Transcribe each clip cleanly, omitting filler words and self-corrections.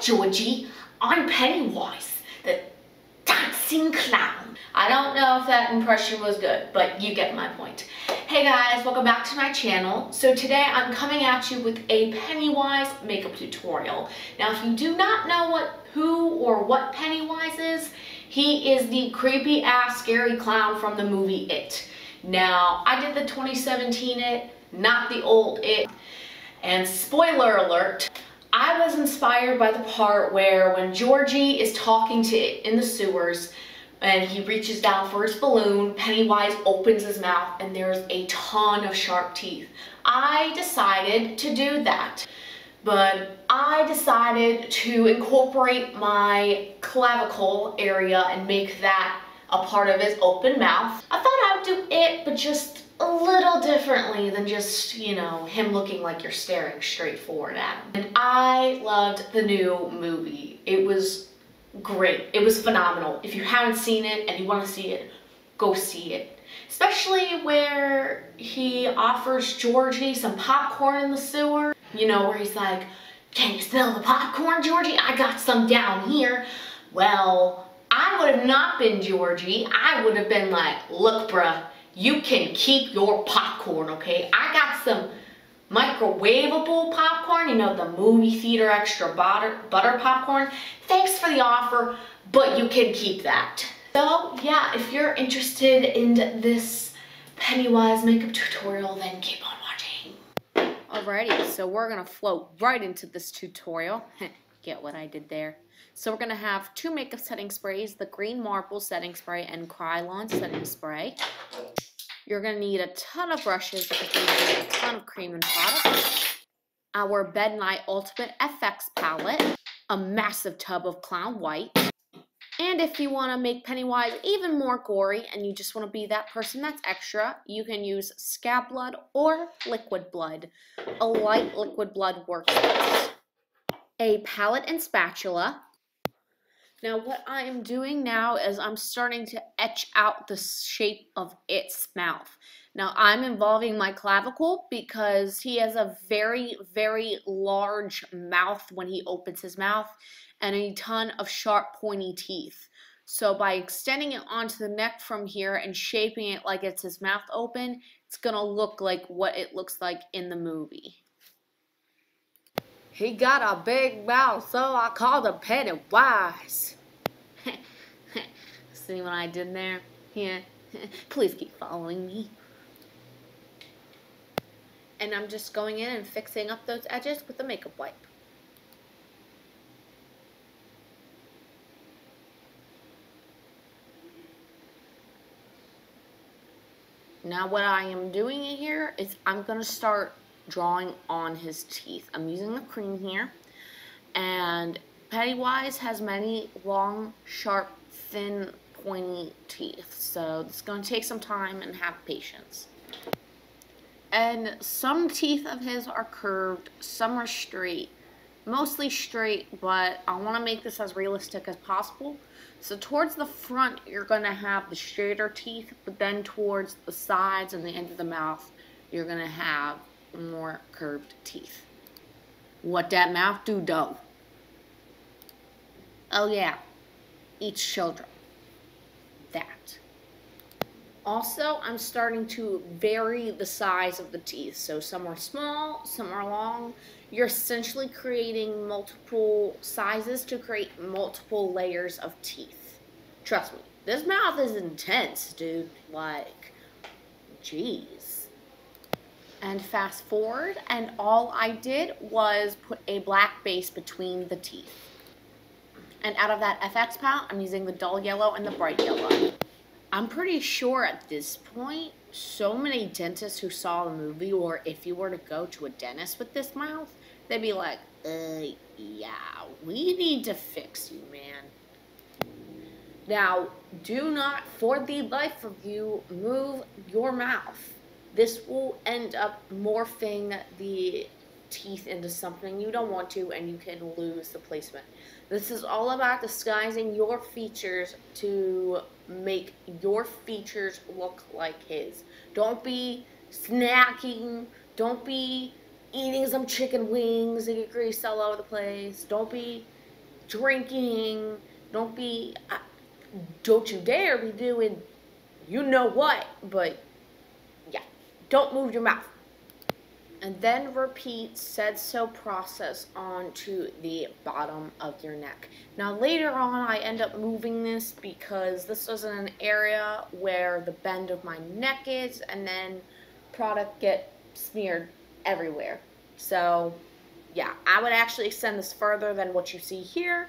Georgie, I'm Pennywise, the dancing clown. I don't know if that impression was good, but you get my point. Hey guys, welcome back to my channel. So today I'm coming at you with a Pennywise makeup tutorial. Now if you do not know who or what Pennywise is, he is the creepy ass scary clown from the movie It. Now I did the 2017 It, not the old It. And spoiler alert, I was inspired by the part where when Georgie is talking to It in the sewers and he reaches down for his balloon, Pennywise opens his mouth and there's a ton of sharp teeth. I decided to do that, but I decided to incorporate my clavicle area and make that a part of his open mouth. I thought I would do it, but just a little differently than just, you know, him looking like you're staring straight forward at him. And I loved the new movie. It was great. It was phenomenal. If you haven't seen it and you want to see it, go see it. Especially where he offers Georgie some popcorn in the sewer. You know, where he's like, "Can you smell the popcorn, Georgie? I got some down here." Well, I would have not been Georgie. I would have been like, "Look, bruh, you can keep your popcorn, okay? I got some microwavable popcorn, you know, the movie theater extra butter popcorn. Thanks for the offer, but you can keep that." So yeah, if you're interested in this Pennywise makeup tutorial, then keep on watching. Alrighty, so we're gonna float right into this tutorial. Get what I did there? So we're gonna have two makeup setting sprays, the Green Marble setting spray and Krylon setting spray. You're gonna need a ton of brushes because we need a ton of cream and product. Our Bed Night Ultimate FX palette, a massive tub of Clown White, and if you wanna make Pennywise even more gory and you just wanna be that person that's extra, you can use Scab Blood or Liquid Blood. A light liquid blood works best. A palette and spatula. Now what I am doing now is I'm starting to etch out the shape of its mouth. Now I'm involving my clavicle because he has a very, very large mouth when he opens his mouth and a ton of sharp pointy teeth. So by extending it onto the neck from here and shaping it like it's his mouth open, it's gonna look like what it looks like in the movie. He got a big mouth, so I called him Pennywise. See what I did there? Yeah. Please keep following me. And I'm just going in and fixing up those edges with a makeup wipe. Now what I am doing here is I'm going to start drawing on his teeth. I'm using the cream here, and Pennywise has many long, sharp, thin, pointy teeth, so it's going to take some time and have patience. And some teeth of his are curved, some are straight, mostly straight, but I want to make this as realistic as possible. So towards the front you're going to have the straighter teeth, but then towards the sides and the end of the mouth you're going to have more curved teeth. What that mouth do though? Oh yeah, eats children. That. Also, I'm starting to vary the size of the teeth. So some are small, some are long. You're essentially creating multiple sizes to create multiple layers of teeth. Trust me, this mouth is intense, dude. Like, jeez. And fast forward, and all I did was put a black base between the teeth. And out of that FX palette, I'm using the dull yellow and the bright yellow. I'm pretty sure at this point, so many dentists who saw the movie, or if you were to go to a dentist with this mouth, they'd be like, yeah, we need to fix you, man. Now, do not, for the life of you, move your mouth. This will end up morphing the teeth into something you don't want to, and you can lose the placement. This is all about disguising your features to make your features look like his. Don't be snacking. Don't be eating some chicken wings and get grease all over the place. Don't be drinking. Don't you dare be doing you know what, but yeah, don't move your mouth. And then repeat said so process onto the bottom of your neck. Now later on I end up moving this because this was in an area where the bend of my neck is, and then product get smeared everywhere. So yeah, I would actually extend this further than what you see here.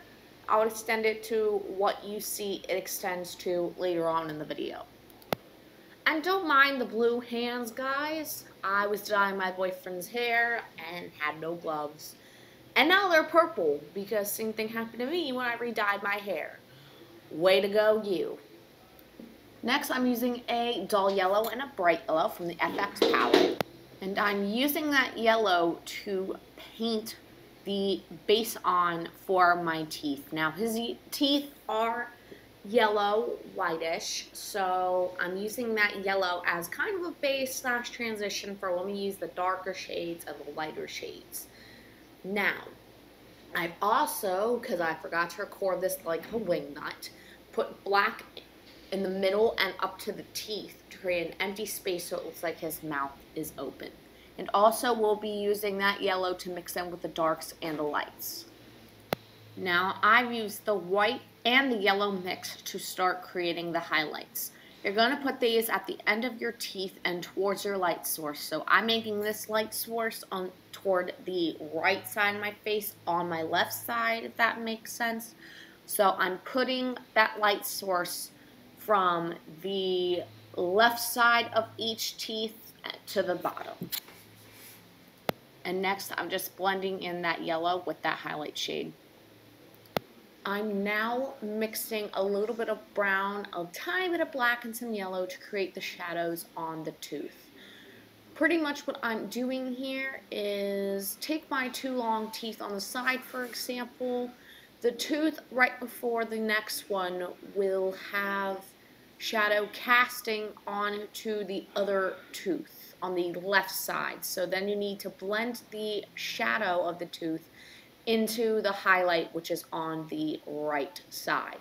I would extend it to what you see it extends to later on in the video. And don't mind the blue hands, guys. I was dyeing my boyfriend's hair and had no gloves. And now they're purple because same thing happened to me when I re-dyed my hair. Way to go, you. Next, I'm using a dull yellow and a bright yellow from the FX palette. And I'm using that yellow to paint the base on for my teeth. Now, his teeth are yellow, whitish, so I'm using that yellow as kind of a base / transition for when we use the darker shades and the lighter shades. Now, I've also, because I forgot to record this like a wing nut, put black in the middle and up to the teeth to create an empty space so it looks like his mouth is open. And also we'll be using that yellow to mix in with the darks and the lights. Now I've used the white and the yellow mix to start creating the highlights. You're going to put these at the end of your teeth and towards your light source. So I'm making this light source on toward the right side of my face on my left side, if that makes sense. So I'm putting that light source from the left side of each teeth to the bottom. And next I'm just blending in that yellow with that highlight shade. I'm now mixing a little bit of brown, a tiny bit of black, and some yellow to create the shadows on the tooth. Pretty much what I'm doing here is take my two long teeth on the side, for example. The tooth right before the next one will have shadow casting onto the other tooth on the left side. So then you need to blend the shadow of the tooth into the highlight, which is on the right side.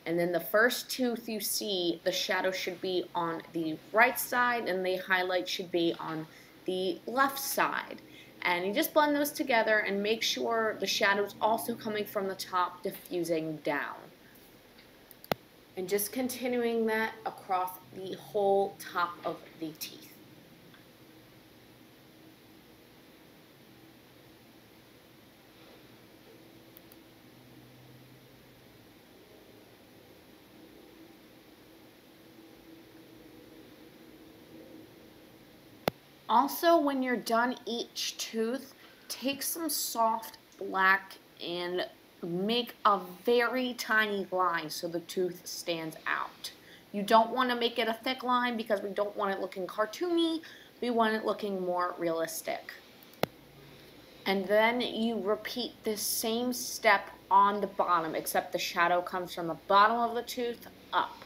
And then the first tooth you see, the shadow should be on the right side and the highlight should be on the left side. And you just blend those together and make sure the shadow is also coming from the top, diffusing down. And just continuing that across the whole top of the teeth. Also, when you're done each tooth, take some soft black and make a very tiny line so the tooth stands out. You don't want to make it a thick line because we don't want it looking cartoony. We want it looking more realistic. And then you repeat this same step on the bottom, except the shadow comes from the bottom of the tooth up.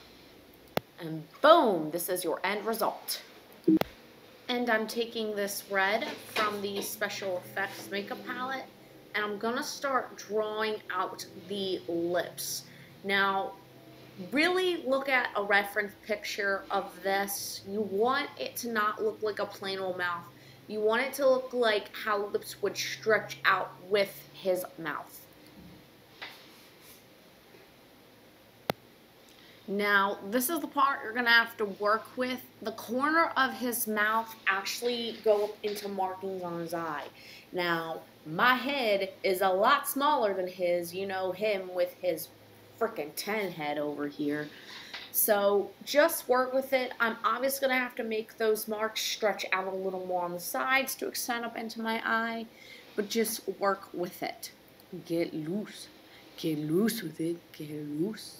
And boom, this is your end result. And I'm taking this red from the Special Effects makeup palette, and I'm gonna start drawing out the lips. Now, really look at a reference picture of this. You want it to not look like a plain old mouth. You want it to look like how lips would stretch out with his mouth. Now, this is the part you're going to have to work with. The corner of his mouth actually go up into markings on his eye. Now, my head is a lot smaller than his. You know him with his frickin' 10 head over here. So, just work with it. I'm obviously going to have to make those marks stretch out a little more on the sides to extend up into my eye. But just work with it. Get loose. Get loose with it. Get loose.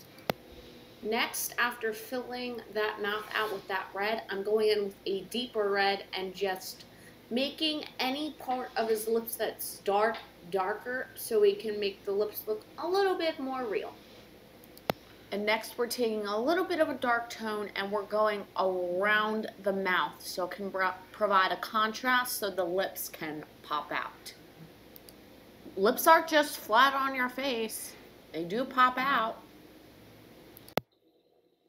Next, after filling that mouth out with that red, I'm going in with a deeper red and just making any part of his lips that's darker so we can make the lips look a little bit more real. And next we're taking a little bit of a dark tone and we're going around the mouth so it can provide a contrast so the lips can pop out. Lips aren't just flat on your face. They do pop out.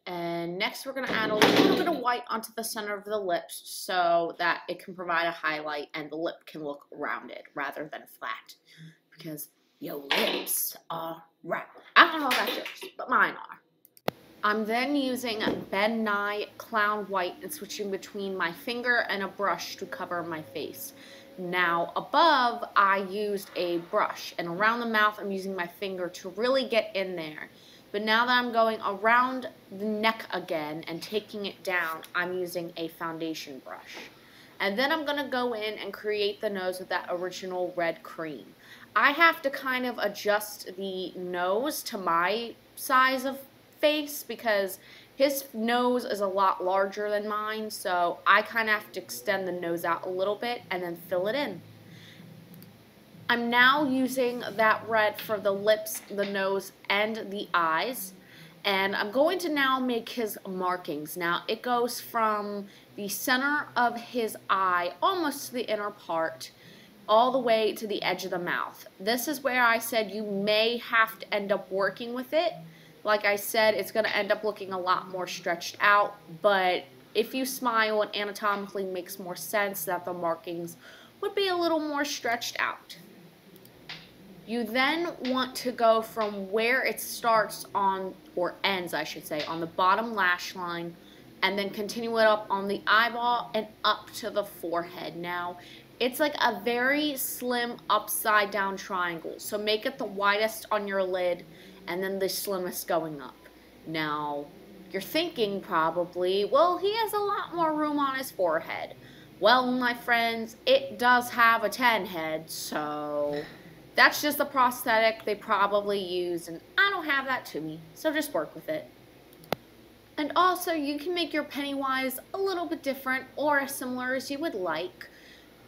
And next we're going to add a little bit of white onto the center of the lips so that it can provide a highlight and the lip can look rounded rather than flat. Because your lips are round. I don't know if that's yours, but mine are. I'm then using Ben Nye Clown White and switching between my finger and a brush to cover my face. Now above I used a brush, and around the mouth I'm using my finger to really get in there. But now that I'm going around the neck again and taking it down, I'm using a foundation brush. And then I'm going to go in and create the nose with that original red cream. I have to kind of adjust the nose to my size of face because his nose is a lot larger than mine, so I kind of have to extend the nose out a little bit and then fill it in. I'm now using that red for the lips, the nose, and the eyes. And I'm going to now make his markings. Now, it goes from the center of his eye, almost to the inner part, all the way to the edge of the mouth. This is where I said you may have to end up working with it. Like I said, it's going to end up looking a lot more stretched out. But if you smile, it anatomically makes more sense that the markings would be a little more stretched out. You then want to go from where it starts on, or ends I should say, on the bottom lash line, and then continue it up on the eyeball and up to the forehead. Now, it's like a very slim upside down triangle, so make it the widest on your lid and then the slimmest going up. Now, you're thinking probably, well, he has a lot more room on his forehead. Well, my friends, it does have a 10 head, so that's just a prosthetic they probably used, and I don't have that to me, so just work with it. And also, you can make your Pennywise a little bit different or as similar as you would like.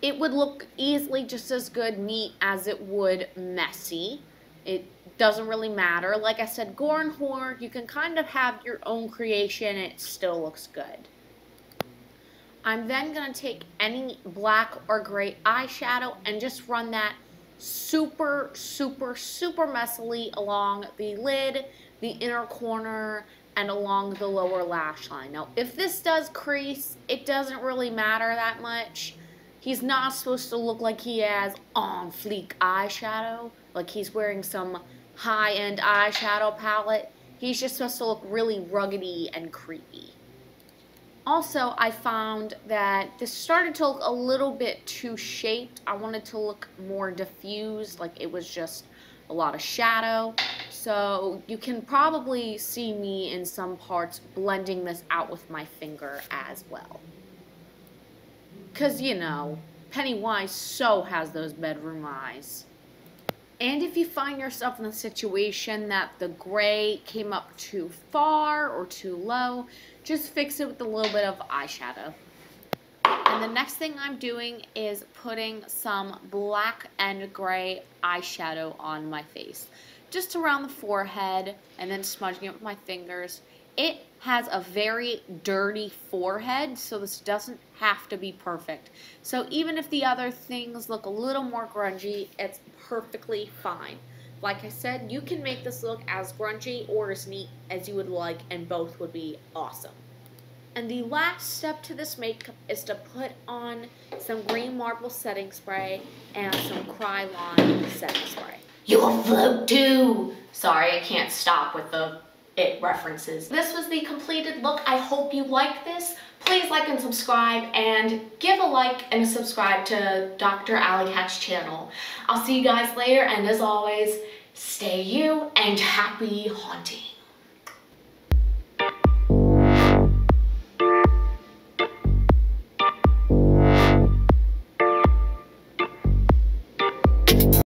It would look easily just as good neat as it would messy. It doesn't really matter. Like I said, gore and horror, you can kind of have your own creation and it still looks good. I'm then going to take any black or gray eyeshadow and just run that super messily along the lid, the inner corner, and along the lower lash line. Now, if this does crease, it doesn't really matter that much. He's not supposed to look like he has on fleek eyeshadow, like he's wearing some high-end eyeshadow palette. He's just supposed to look really ruggedy and creepy. Also, I found that this started to look a little bit too shaped. I wanted to look more diffused, like it was just a lot of shadow. So you can probably see me in some parts blending this out with my finger as well. Because, you know, Pennywise so has those bedroom eyes. And if you find yourself in a situation that the gray came up too far or too low, just fix it with a little bit of eyeshadow. And the next thing I'm doing is putting some black and gray eyeshadow on my face. Just around the forehead and then smudging it with my fingers. It has a very dirty forehead, so this doesn't have to be perfect. So even if the other things look a little more grungy, it's perfectly fine. Like I said, you can make this look as grungy or as neat as you would like, and both would be awesome. And the last step to this makeup is to put on some green marble setting spray and some Krylon setting spray. You'll float too! Sorry, I can't stop with the it references. This was the completed look. I hope you like this. Please like and subscribe, and give a like and a subscribe to Dr. Alley Cat's channel. I'll see you guys later, and as always, stay you and happy haunting.